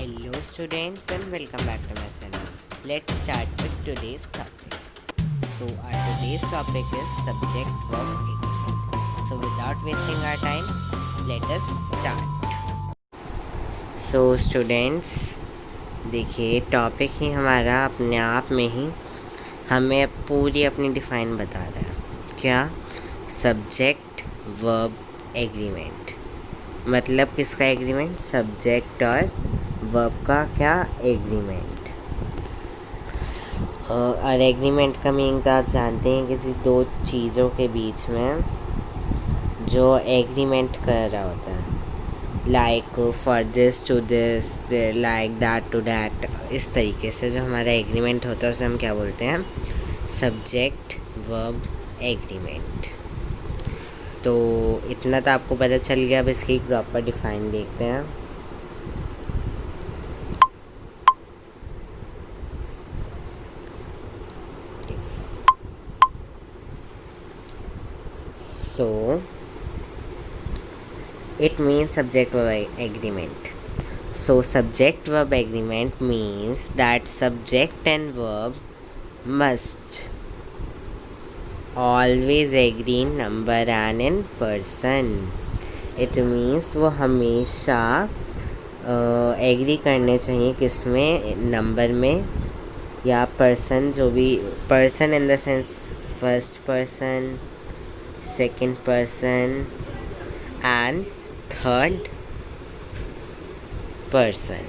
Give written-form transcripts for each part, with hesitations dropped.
Hello students and welcome back to my channel. Let's start with today's topic. So our today's topic is subject verb agreement. So without wasting our time, let us start. So students, देखिए topic ही हमारा अपने आप में ही हमें पूरी अपनी define बता रहा है। क्या? Subject verb agreement. मतलब किसका एग्रीमेंट? सब्जेक्ट और वर्ब का क्या एग्रीमेंट। और एग्रीमेंट का मीनिंग तो आप जानते हैं, किसी दो चीज़ों के बीच में जो एग्रीमेंट कर रहा होता है, like for this to this, like that to that. इस तरीके से जो हमारा एग्रीमेंट होता है उसे हम क्या बोलते हैं? Subject verb agreement. तो इतना तो आपको पता चल गया। अब इसकी प्रॉपर डिफ़ाइन देखते हैं। So it means subject verb agreement. So subject verb agreement means that subject and verb must always agree in number and in person. It means वो हमेशा एग्री करने चाहिए किसमें? नंबर में या पर्सन, जो भी person in the sense first person, second person and third person.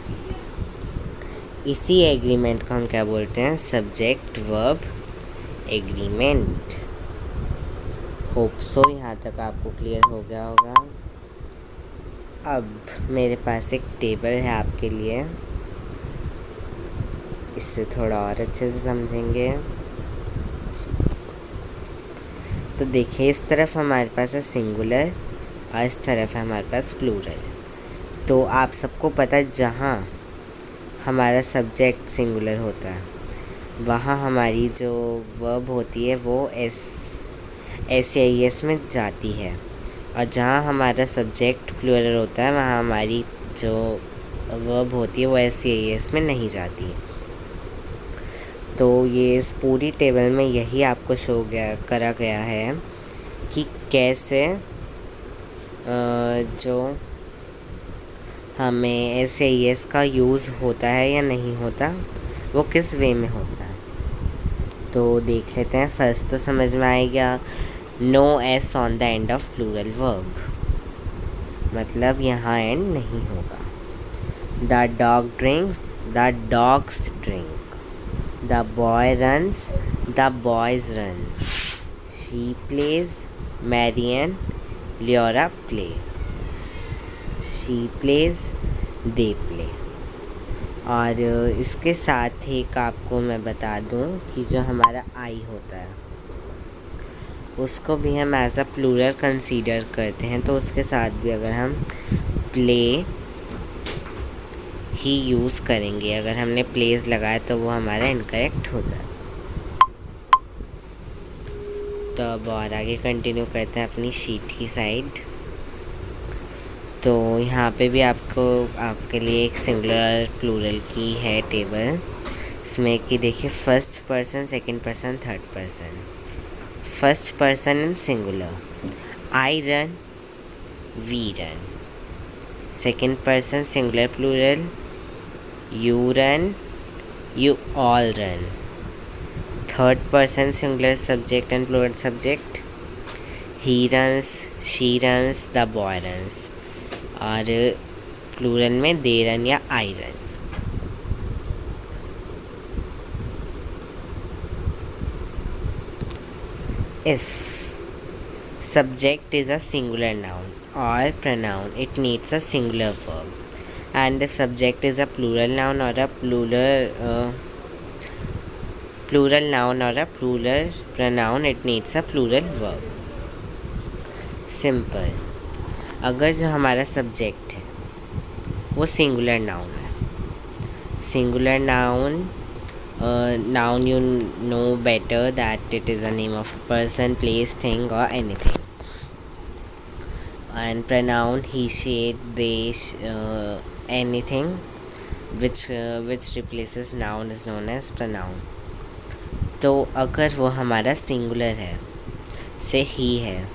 इसी एग्रीमेंट को हम क्या बोलते हैं? Subject verb agreement. Hope so यहाँ तक आपको क्लियर हो गया होगा। अब मेरे पास एक टेबल है आपके लिए, इससे थोड़ा और अच्छे से समझेंगे। तो देखिए, इस तरफ हमारे पास है सिंगुलर और इस तरफ है हमारे पास प्लूरल। तो आप सबको पता है, जहाँ हमारा सब्जेक्ट सिंगुलर होता है वहाँ हमारी जो वर्ब होती है वो एस में जाती है, और जहाँ हमारा सब्जेक्ट प्लूरल होता है वहाँ हमारी जो वर्ब होती है वो एस में नहीं जाती। तो ये इस पूरी टेबल में यही आपको करा गया है कि कैसे जो हमें एस का यूज़ होता है या नहीं होता, वो किस वे में होता है। तो देख लेते हैं। फर्स्ट तो समझ में आएगा, no S on the end of plural verb, मतलब यहाँ एंड नहीं होगा। The dog drinks, the dogs drink. The boy runs, the boys run. She plays, Marian, Leora play. She plays, they play. और इसके साथ ही एक आपको मैं बता दूं कि जो हमारा आई होता है उसको भी हम एज अ प्लूरल कंसीडर करते हैं। तो उसके साथ भी अगर हम प्ले ही यूज़ करेंगे, अगर हमने प्लेस लगाया तो वो हमारा इनकरेक्ट हो जाएगा। तो अब और आगे कंटिन्यू करते हैं अपनी शीट की साइड। तो यहाँ पे भी आपके लिए एक सिंगुलर प्लूरल की है टेबल, इसमें कि देखिए first person, second person, third person. First person in singular, I run, we run. Second person singular plural, you run, you all run. Third person singular subject and plural subject, he runs, she runs, the boy runs. और plural में they run या I run। If subject is a singular noun or pronoun, it needs a singular verb. And if subject is a plural noun or a plural noun or a plural pronoun, it needs a plural verb. Simple। अगर जो हमारा subject है वो singular noun है, singular noun, noun you know better that it is a name of person, place, thing or anything. And pronoun he, she, they, anything which replaces noun is known as pronoun. तो अगर वो हमारा singular है, से ही है,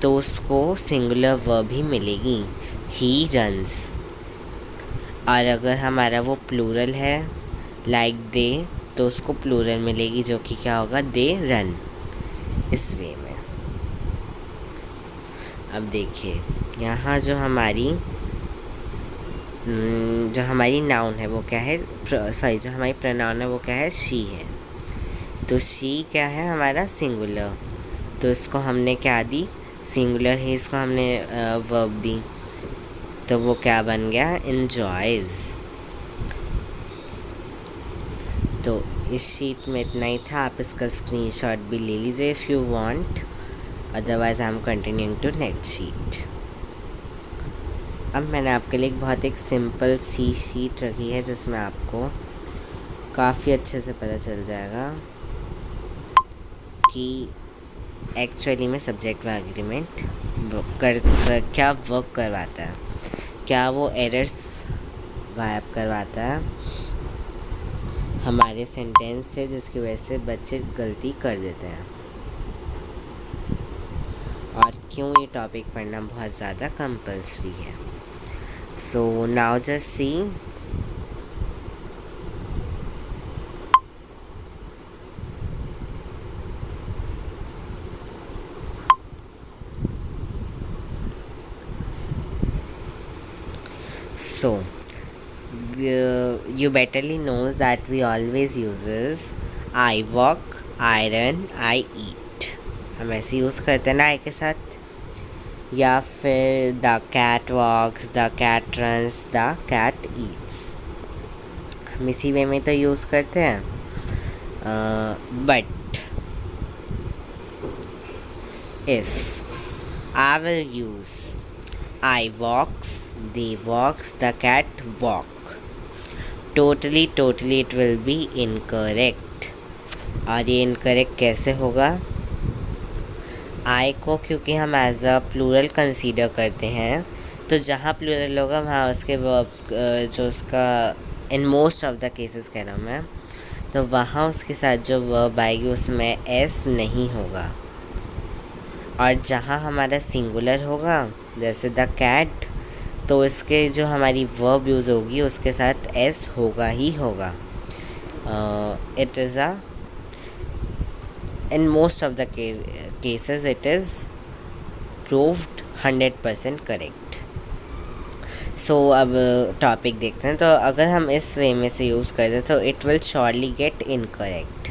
तो उसको singular verb ही मिलेगी, ही रन्स। और अगर हमारा वो प्लूरल है, लाइक दे, तो उसको प्लूरल मिलेगी, जो कि क्या होगा, दे रन, इस वे में। अब देखिए यहाँ जो हमारी नाउन है वो क्या है, जो हमारी प्रोनाउन है वो क्या है, शी है। तो शी क्या है, हमारा सिंगुलर, तो इसको हमने क्या दी, सिंगुलर ही इसको हमने वर्ब दी, तो वो क्या बन गया, एन्जॉयज। तो इस शीट में इतना ही था, आप इसका स्क्रीनशॉट भी ले लीजिए if you want, otherwise I am continuing to next sheet. अब मैंने आपके लिए बहुत एक सिंपल सी शीट रखी है, जिसमें आपको काफ़ी अच्छे से पता चल जाएगा कि एक्चुअली में सब्जेक्ट वर्ब एग्रीमेंट क्या वर्क करवाता है, क्या वो एरर्स गायब करवाता है हमारे सेंटेंस से, जिसकी वजह से बच्चे गलती कर देते हैं, और क्यों ये टॉपिक पढ़ना बहुत ज़्यादा कंपल्सरी है। So now just see, so you betterly knows that we always uses I walk, I run, I eat। हम ऐसे यूज़ करते हैं ना आई के साथ, या फिर the cat walks, the cat runs, the cat eats, हम इसी वे में तो यूज़ करते हैं। But if I will use I walks, they walks, the cat walk, totally it will be incorrect। और ये incorrect कैसे होगा, I को क्योंकि हम एज अ प्लूरल कंसीडर करते हैं, तो जहाँ प्लूरल होगा वहाँ उसके वर्ब जो उसका इन मोस्ट ऑफ द केसेस कह रहा हूँ मैं, तो वहाँ उसके साथ जो वर्ब आएगी उसमें एस नहीं होगा। और जहाँ हमारा सिंगुलर होगा, जैसे द कैट, तो इसके जो हमारी वर्ब यूज़ होगी उसके साथ एस होगा ही होगा। It is in most of the cases it is proved 100% correct. So अब टॉपिक देखते हैं। तो अगर हम इस वे में से यूज़ करते तो it will surely gate incorrect,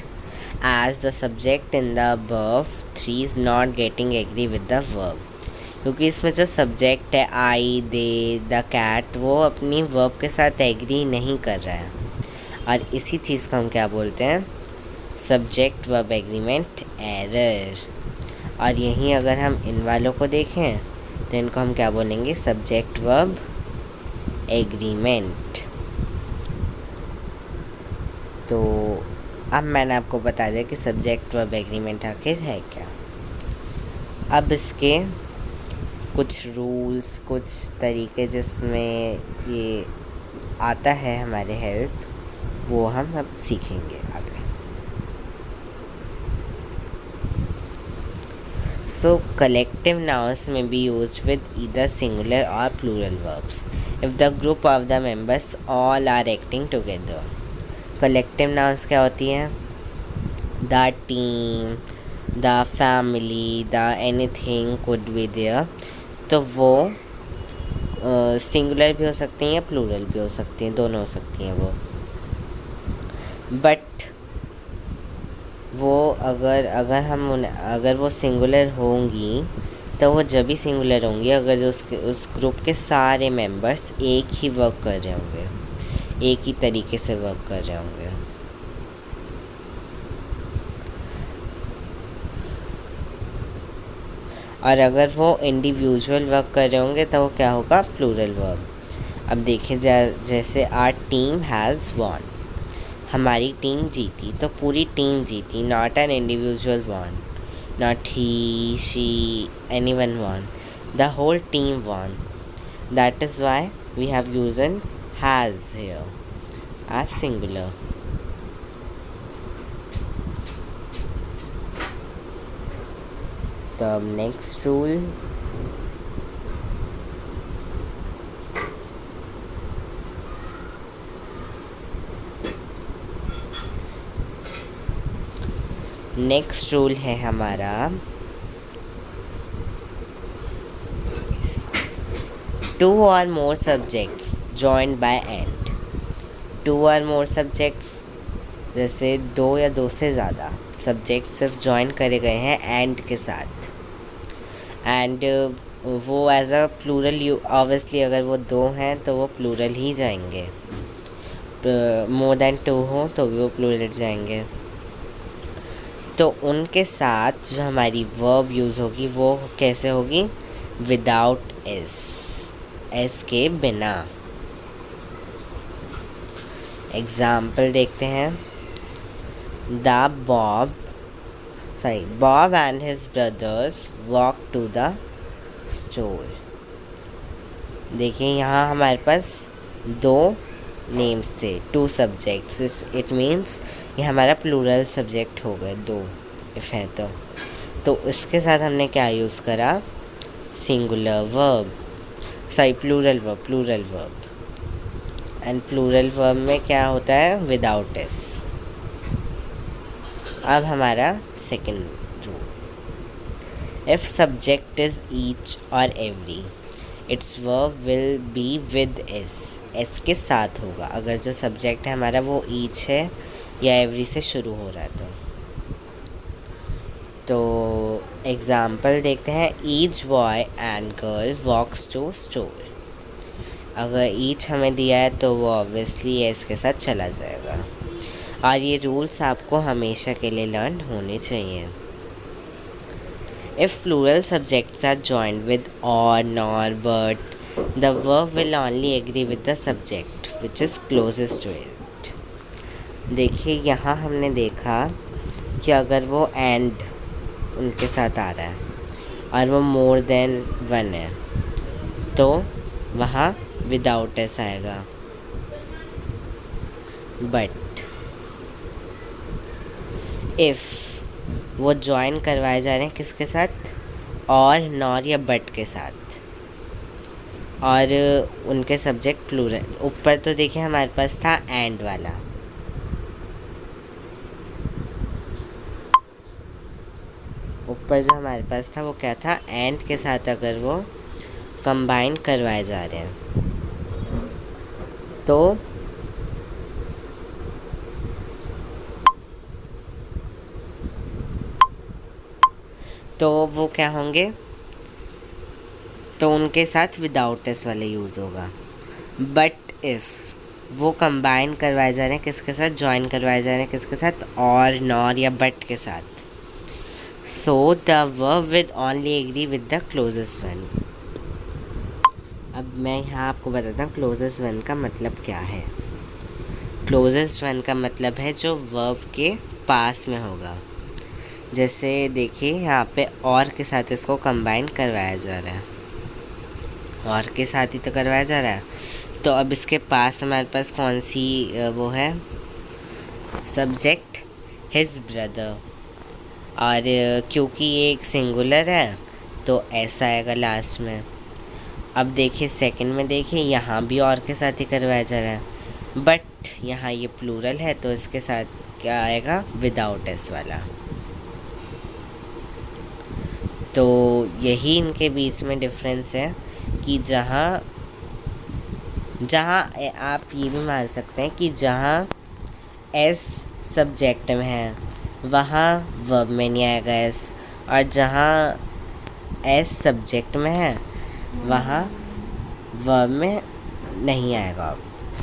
as the subject in the above 3 is not getting agree with the verb। क्योंकि इसमें जो सब्जेक्ट है आई, दे, द कैट, वो अपनी वर्ब के साथ एग्री नहीं कर रहा है, और इसी चीज़ को हम क्या बोलते हैं, सब्जेक्ट वर्ब एग्रीमेंट एरर। और यहीं अगर हम इन वालों को देखें तो इनको हम क्या बोलेंगे, सब्जेक्ट वर्ब एग्रीमेंट। तो अब मैंने आपको बता दिया कि सब्जेक्ट वर्ब एग्रीमेंट आखिर है क्या। अब इसके कुछ रूल्स, कुछ तरीके जिसमें ये आता है हमारे हेल्प, वो हम अब सीखेंगे आगे। So collective nouns may be used with either singular or plural verbs if the group of the members all are acting together. Collective nouns क्या होती हैं, the team, the family, the anything could be there. तो वो singular भी हो सकती हैं या प्लूरल भी हो सकती हैं, दोनों हो सकती हैं वो। बट वो अगर वो सिंगुलर होंगी तो वो जब भी सिंगुलर होंगी अगर जो उस ग्रुप के सारे मेंबर्स एक ही वर्क कर रहे होंगे, एक ही तरीके से वर्क कर रहे होंगे। और अगर वो इंडिविजुअल वर्क कर रहे होंगे तो वो क्या होगा, प्लूरल वर्ब। अब देखिए जैसे आर टीम हैज़ वॉन, हमारी टीम जीती, तो पूरी टीम जीती, not an individual won, not he, she, anyone won, the whole team won. That is why we have used has here. as singular. The next rule, है हमारा two or more subjects joined by and. Two और more subjects, जैसे दो या दो से ज़्यादा subject सिर्फ ज्वाइन करे गए हैं एंड के साथ, एंड वो एज अ प्लूरल, ऑब्वियसली अगर वो दो हैं तो वो प्लूरल ही जाएंगे, मोर देन टू हो तो वो प्लूरल जाएंगे। तो उनके साथ जो हमारी वर्ब यूज़ होगी वो कैसे होगी? विदाउट एस के बिना। एग्जाम्पल देखते हैं। Bob and his brothers walked to the store. देखिए यहाँ हमारे पास दो नेम्स थे, टू सब्जेक्ट्स, इट मीन्स ये हमारा प्लूरल सब्जेक्ट हो गए दो, इफ है तो इसके साथ हमने क्या यूज़ करा? Singular verb, plural verb. And plural verb में क्या होता है? Without S. अब हमारा second rule, if subject is each or every, its verb will be with S के साथ होगा। अगर जो सब्जेक्ट है हमारा वो ईच है या एवरी से शुरू हो रहा है तो एग्ज़ाम्पल देखते हैं। Each boy and girl walks to store. अगर ईच हमें दिया है तो वो ऑब्वियसली एस के साथ चला जाएगा, और ये रूल्स आपको हमेशा के लिए लर्न होने चाहिए। If plural subjects are joined with or, nor, but, the verb will only agree with the subject which is closest to it. देखिए यहाँ हमने देखा कि अगर वो एंड उनके साथ आ रहा है और वो मोर देन वन है तो वहाँ विदाउट एस आएगा। बट इफ़ वो ज्वाइन करवाए जा रहे हैं किसके साथ? और, नॉर या बट के साथ, और उनके सब्जेक्ट प्लूरल। ऊपर तो देखिए हमारे पास था एंड वाला, ऊपर जो हमारे पास था वो क्या था? एंड के साथ अगर वो कंबाइन करवाए जा रहे हैं तो वो क्या होंगे? तो उनके साथ विदाउट एस वाले यूज़ होगा। बट इफ़ वो कंबाइन करवाए जा रहे हैं किसके साथ? ज्वाइन करवाए जा रहे हैं किसके साथ? और, नॉर या बट के साथ, so the verb with only agree with the closest one. अब मैं यहाँ आपको बताता हूँ क्लोजेस्ट वन का मतलब क्या है। क्लोजेस्ट वन का मतलब है जो वर्ब के पास में होगा। जैसे देखिए यहाँ पे और के साथ इसको कंबाइन करवाया जा रहा है, और के साथ ही तो करवाया जा रहा है, तो अब इसके पास हमारे पास कौन सी वो है? सब्जेक्ट हिज ब्रदर, और क्योंकि ये एक सिंगुलर है तो ऐसा आएगा लास्ट में। अब देखिए सेकंड में देखिए यहाँ भी और के साथ ही करवाया जा रहा है, बट यहाँ ये प्लूरल है तो इसके साथ क्या आएगा? विदाउट एस वाला। तो यही इनके बीच में डिफरेंस है कि जहाँ आप ये भी मान सकते हैं कि जहाँ एस सब्जेक्ट में है वहाँ वर्ब में नहीं आएगा एस, और जहाँ एस सब्जेक्ट में है वहाँ वर्ब में नहीं आएगा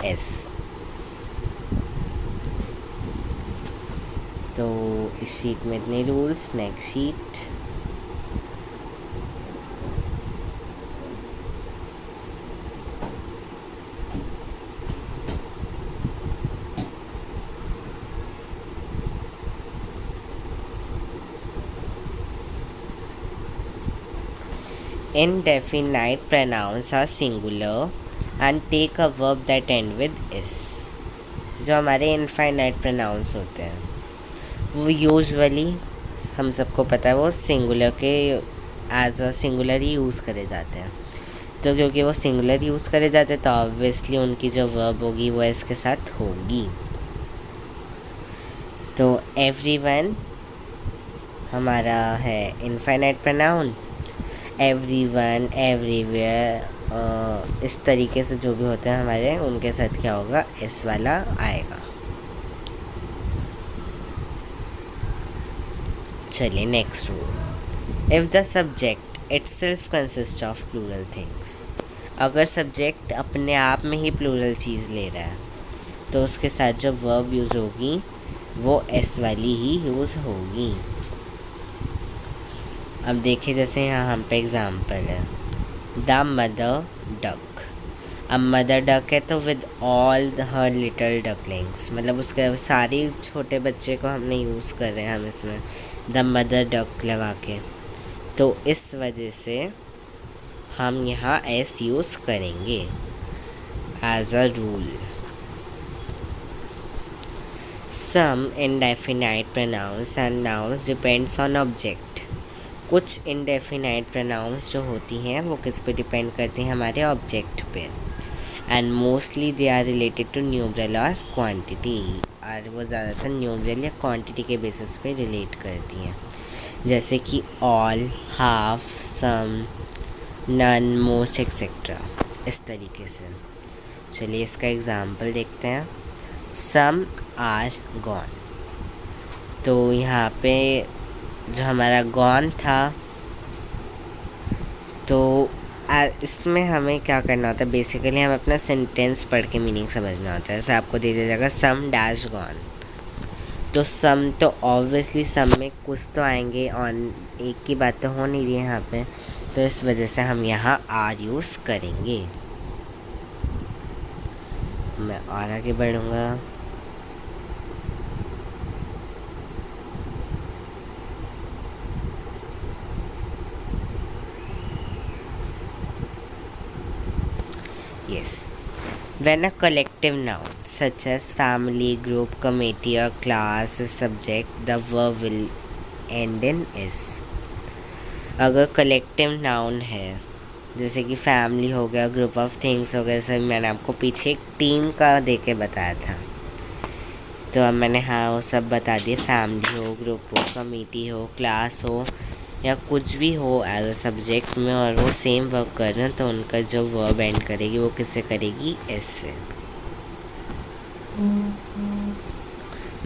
एस। तो इस शीट में इतने rules. Next sheet, indefinite pronouns are singular and take a verb that end with is. जो हमारे इनफाइनाइट प्रोनाउंस होते हैं वो यूजुअली हम सबको पता है वो सिंगुलर के एज अ सिंगुलर ही यूज़ करे जाते हैं। तो क्योंकि वो सिंगुलर यूज़ करे जाते हैं तो ऑब्वियसली उनकी जो वर्ब होगी वो इसके साथ होगी। तो एवरीवन हमारा है इनफाइनाइट प्रोनाउन, एवरीवन, एवरीवेयर, इस तरीके से जो भी होते हैं हमारे उनके साथ क्या होगा, एस वाला आएगा। चलिए next rule, if the subject itself consist of plural things. अगर सब्जेक्ट अपने आप में ही प्लूरल चीज़ ले रहा है तो उसके साथ जो वर्ब यूज़ होगी वो एस वाली ही यूज़ होगी। अब देखिए जैसे यहाँ हम पे एग्ज़ाम्पल है, द मदर डक। अब मदर डक है तो with all her little ducklings, मतलब उसके सारे छोटे बच्चे को हमने यूज़ कर रहे हैं हम इसमें द मदर डक लगा के, तो इस वजह से हम यहाँ एस यूज़ करेंगे as a rule. Some indefinite pronouns and nouns depends on object. कुछ इंडेफिनाइट प्रोनाउंस जो होती हैं वो किस पे डिपेंड करती हैं, हमारे ऑब्जेक्ट पे, and mostly they are related to numeral और क्वांटिटी, और वो ज़्यादातर न्यूमरल या क्वांटिटी के बेसिस पे रिलेट करती हैं, जैसे कि ऑल, हाफ, सम, नन, मोस्ट एक्सेट्रा, इस तरीके से। चलिए इसका एग्ज़ाम्पल देखते हैं, सम आर गॉन। तो यहाँ पे जो हमारा गॉन था तो इसमें हमें क्या करना होता है, बेसिकली हमें अपना सेंटेंस पढ़ के मीनिंग समझना होता है। जैसे आपको दे दिया जाएगा सम डैश गॉन, तो सम तो ऑब्वियसली सम में कुछ तो आएंगे, ऑन एक की बात तो हो नहीं रही है यहाँ पे, तो इस वजह से हम यहाँ आर यूज़ करेंगे। मैं और आगे बढ़ूँगा। Yes. When a collective noun such as family, group, committee or class is subject, the verb will end in s. अगर कलेक्टिव नाउन है जैसे कि फैमिली हो गया, ग्रुप ऑफ थिंग्स हो गया, जैसे मैंने आपको पीछे एक टीम का दे के बताया था, तो अब मैंने हाँ वो सब बता दिए, फैमिली हो, ग्रुप हो, कमेटी हो, क्लास हो या कुछ भी हो एज अ सब्जेक्ट में और वो सेम वर्क कर रहे हैं, तो उनका जो वर्ब एंड करेगी वो किससे करेगी, एस से।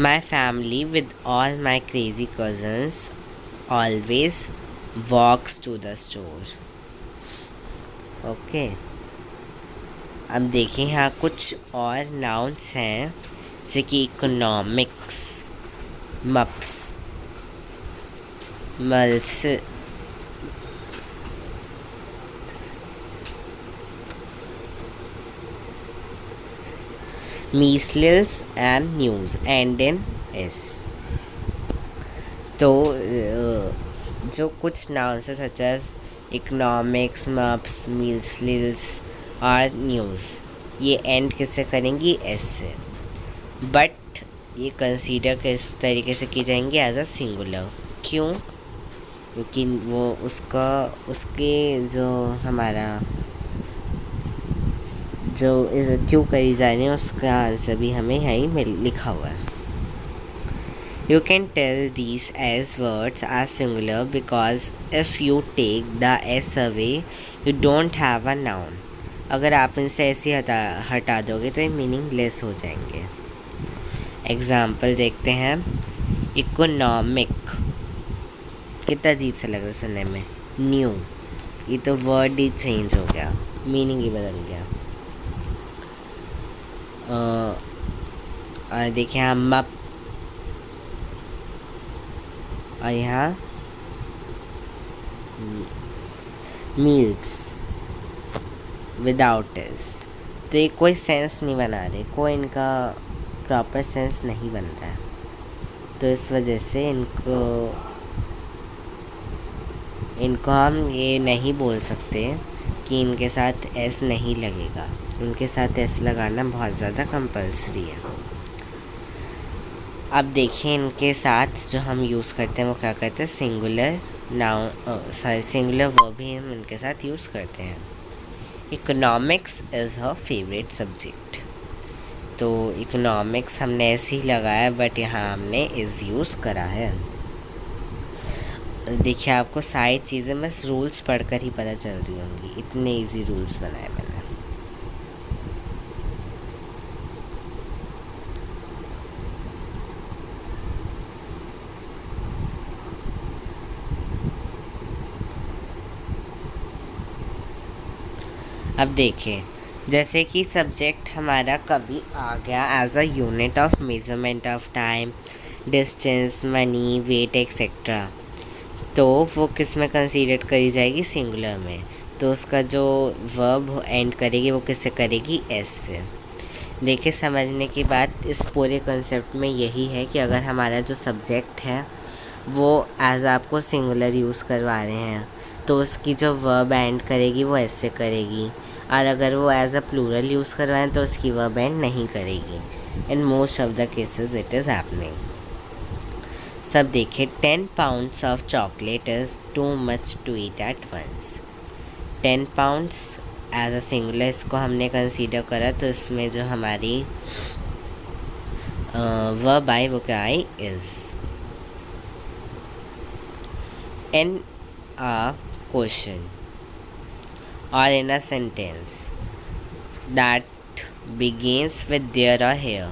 My family with all my crazy cousins always walks to the store. Okay, अब देखिए यहाँ कुछ और नाउन्स हैं जैसे कि इकोनॉमिक्स, मप्स, मल्स, measles and news end in S. तो जो कुछ नाउन्स है such as economics, mumps, measles और न्यूज़, ये एंड किससे करेंगी, एस से, बट ये कंसीडर किस तरीके से की जाएंगी, एज अ सिंगुलर। क्यों? क्योंकि वो उसके जो हमारा जो क्यों करी जा रही है उसका आंसर भी हमें यहीं लिखा हुआ है। You can tell these as words are singular because if you take the S away you don't have a noun. अगर आप इनसे ऐसे हटा दोगे तो ये मीनिंग लेस हो जाएंगे। एग्ज़ाम्पल देखते हैं, इकोनॉमिक कितना अजीब सा लग रहा है सुनने में, न्यू, ये तो वर्ड ही चेंज हो गया, मीनिंग ही बदल गया। और देखिए यहाँ मप और यहाँ मील्स विदाउट एस, तो ये कोई सेंस नहीं बना रहे, कोई इनका प्रॉपर सेंस नहीं बन रहा है, तो इस वजह से इनको हम ये नहीं बोल सकते कि इनके साथ एस नहीं लगेगा, इनके साथ एस लगाना बहुत ज़्यादा कंपल्सरी है। अब देखिए इनके साथ जो हम यूज़ करते हैं वो क्या करते हैं, सिंगुलर नाउन, सिंगुलर वर्ब ही हम इनके साथ यूज़ करते हैं। Economics is her favourite subject. तो इकोनॉमिक्स हमने ऐसे ही लगाया, बट यहाँ हमने इज़ यूज़ करा है। देखिए आपको सारी चीज़ें बस रूल्स पढ़कर ही पता चल रही होंगी, इतने इजी रूल्स बनाए मैंने। अब देखिए, जैसे कि सब्जेक्ट हमारा कभी आ गया as a unit of measurement of time, distance, money, weight etcetera, तो वो किस में कंसीडर करी जाएगी, सिंगुलर में। तो उसका जो वर्ब एंड करेगी वो किससे करेगी, एस से। देखिए समझने की बात इस पूरे कंसेप्ट में यही है कि अगर हमारा जो सब्जेक्ट है वो एज आपको सिंगुलर यूज़ करवा रहे हैं तो उसकी जो वर्ब एंड करेगी वो एस से करेगी, और अगर वो एज अ प्लूरल यूज़ करवाएं तो उसकी वर्ब एंड नहीं करेगी। In most of the cases it is happening. सब देखिए, 10 pounds of chocolate is too much to eat at once. 10 pounds as a singular इसको हमने कंसीडर करा, तो इसमें जो हमारी वर्ब आई वो क्या आई, is. In a question or in a sentence that begins with there or here,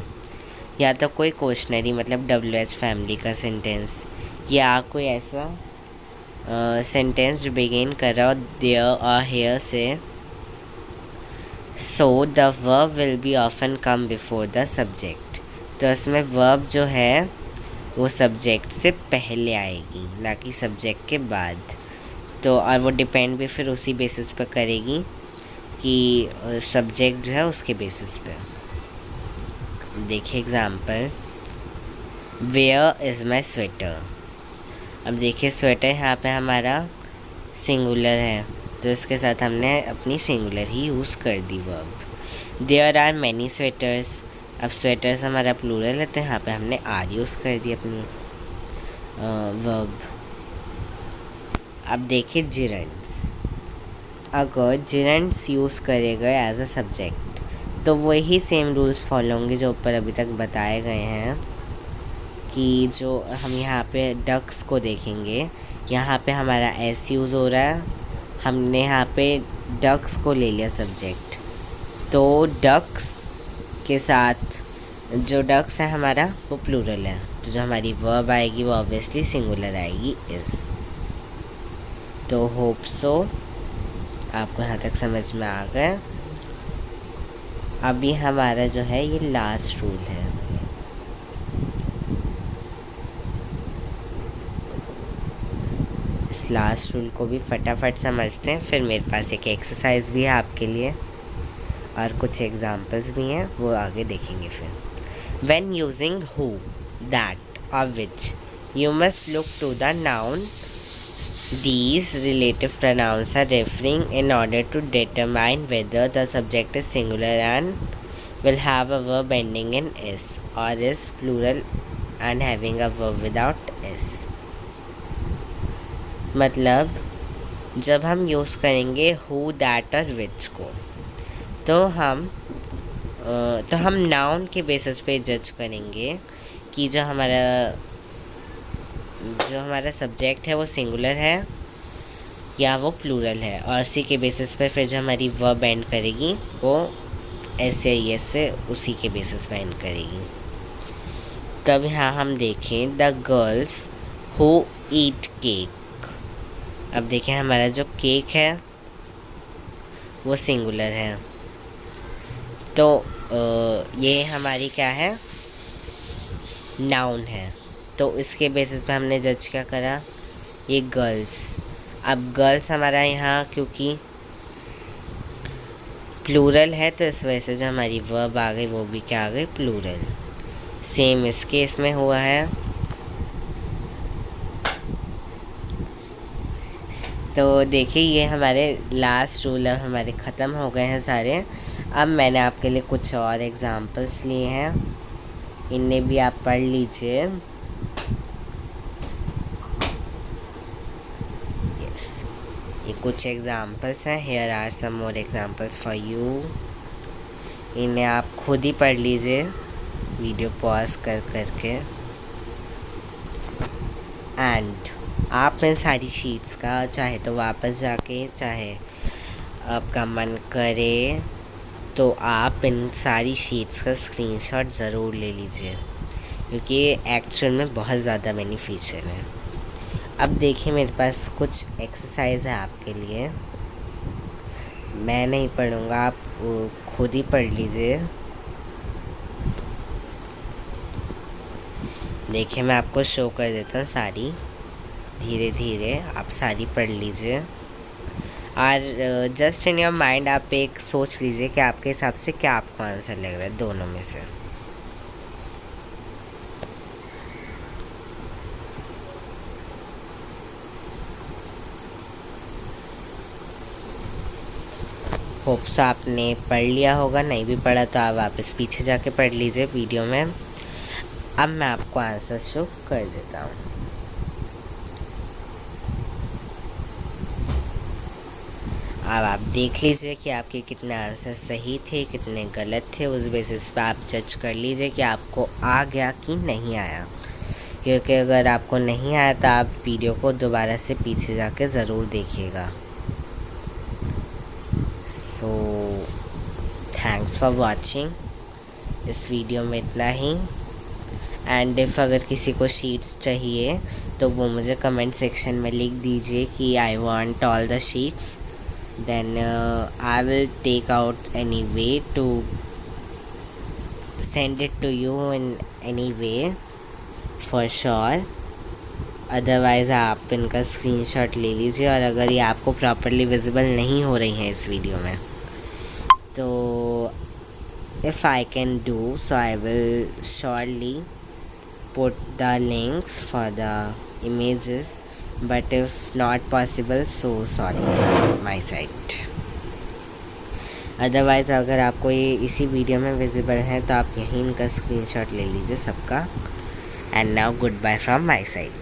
या तो कोई क्वेश्चनरी मतलब WH फैमिली का सेंटेंस, या कोई ऐसा सेंटेंस जो बिगिन कर रहा हो देयर और हेयर से, सो the verb will B often come before the subject. तो इसमें वर्ब जो है वो सब्जेक्ट से पहले आएगी, ना कि सब्जेक्ट के बाद। तो और वो डिपेंड भी फिर उसी बेसिस पर करेगी कि सब्जेक्ट जो है उसके बेसिस पे। देखिए example, where is my sweater. अब देखिए स्वेटर यहाँ पे हमारा सिंगुलर है, तो इसके साथ हमने अपनी सिंगुलर ही यूज़ कर दी verb. There are many sweaters. अब स्वेटर्स हमारा प्लूरल है, तो यहाँ पे हमने आर यूज़ कर दी अपनी वर्ब। अब देखिए जिरेंट्स, अगर जिरेंट्स यूज़ करेगा एज अ सब्जेक्ट तो वही सेम रूल्स फॉलो होंगे जो ऊपर अभी तक बताए गए हैं। कि जो हम यहाँ पे डक्स को देखेंगे, यहाँ पे हमारा एस यूज़ हो रहा है, हमने यहाँ पे डक्स को ले लिया सब्जेक्ट, तो डक्स के साथ जो डक्स है हमारा वो प्लूरल है, तो जो हमारी वर्ब आएगी वो ऑब्वियसली सिंगुलर आएगी, इज़। तो होप सो आपको यहाँ तक समझ में आ गया। अभी हमारा जो है ये लास्ट रूल है। इस लास्ट रूल को भी फटाफट समझते हैं, फिर मेरे पास एक एक्सरसाइज भी है आपके लिए और कुछ एग्जांपल्स भी हैं, वो आगे देखेंगे फिर। When using who, that or which, you must look to the noun these relative pronouns are referring in order to determine whether the subject is singular and will have a verb ending in s, or is plural and having a verb without s। मतलब जब हम use करेंगे who, that और which को, तो हम noun के basis पे जज करेंगे कि जो हमारा सब्जेक्ट है वो सिंगुलर है या वो प्लूरल है, और उसी के बेसिस पर फिर जो हमारी वर्ब एंड करेगी वो ऐसे या एस से उसी के बेसिस पर एंड करेगी। तब यहाँ हम देखें the girls who eat cake. अब देखें हमारा जो केक है वो सिंगुलर है, तो ये हमारी क्या है, नाउन है, तो इसके बेसिस पे हमने जज क्या करा, ये गर्ल्स। अब गर्ल्स हमारा यहाँ क्योंकि प्लूरल है तो इस वजह से जो हमारी वर्ब आ गई वो भी क्या आ गई, प्लूरल। सेम इस केस में हुआ है। तो देखिए ये हमारे लास्ट रूल अब हमारे ख़त्म हो गए हैं सारे। अब मैंने आपके लिए कुछ और एग्जांपल्स लिए हैं इन्हें भी आप पढ़ लीजिए। यस, ये कुछ एग्जाम्पल्स हैं। Here are some more examples for you. इन्हें आप खुद ही पढ़ लीजिए वीडियो पॉज कर करके। एंड आप इन सारी शीट्स का चाहे तो वापस जाके, चाहे आपका मन करे तो आप इन सारी शीट्स का स्क्रीनशॉट ज़रूर ले लीजिए, क्योंकि ये एक्चुअल में बहुत ज़्यादा बेनिफिशियल है। अब देखिए, मेरे पास कुछ एक्सरसाइज है आपके लिए। मैं नहीं पढ़ूँगा, आप खुद ही पढ़ लीजिए। देखिए, मैं आपको शो कर देता हूँ सारी, धीरे धीरे आप सारी पढ़ लीजिए। और जस्ट इन योर माइंड आप एक सोच लीजिए कि आपके हिसाब से क्या आपको आंसर लग रहा है दोनों में से। होप्स आपने पढ़ लिया होगा, नहीं भी पढ़ा तो आप वापस पीछे जाके पढ़ लीजिए वीडियो में। अब मैं आपको आंसर शो कर देता हूँ। अब आप देख लीजिए कि आपके कितने आंसर सही थे, कितने गलत थे। उस बेसिस पे आप जज कर लीजिए कि आपको आ गया कि नहीं आया। क्योंकि अगर आपको नहीं आया तो आप वीडियो को दोबारा से पीछे जाके ज़रूर देखिएगा। So thanks for watching. इस वीडियो में इतना ही। एंड इफ़ अगर किसी को शीट्स चाहिए तो वो मुझे कमेंट सेक्शन में लिख दीजिए कि I want all the sheets. Then I will take out any way to send it to you in any way for sure. Otherwise आप इनका स्क्रीनशॉट ले लीजिए। और अगर ये आपको प्रॉपरली विजिबल नहीं हो रही हैं इस वीडियो में, तो if I can do so I will surely put the links for the images, but if not possible so sorry from my side. Otherwise अगर आपको ये इसी वीडियो में विजिबल है तो आप यहीं इनका स्क्रीनशॉट ले लीजिए सबका। And now goodbye from my side.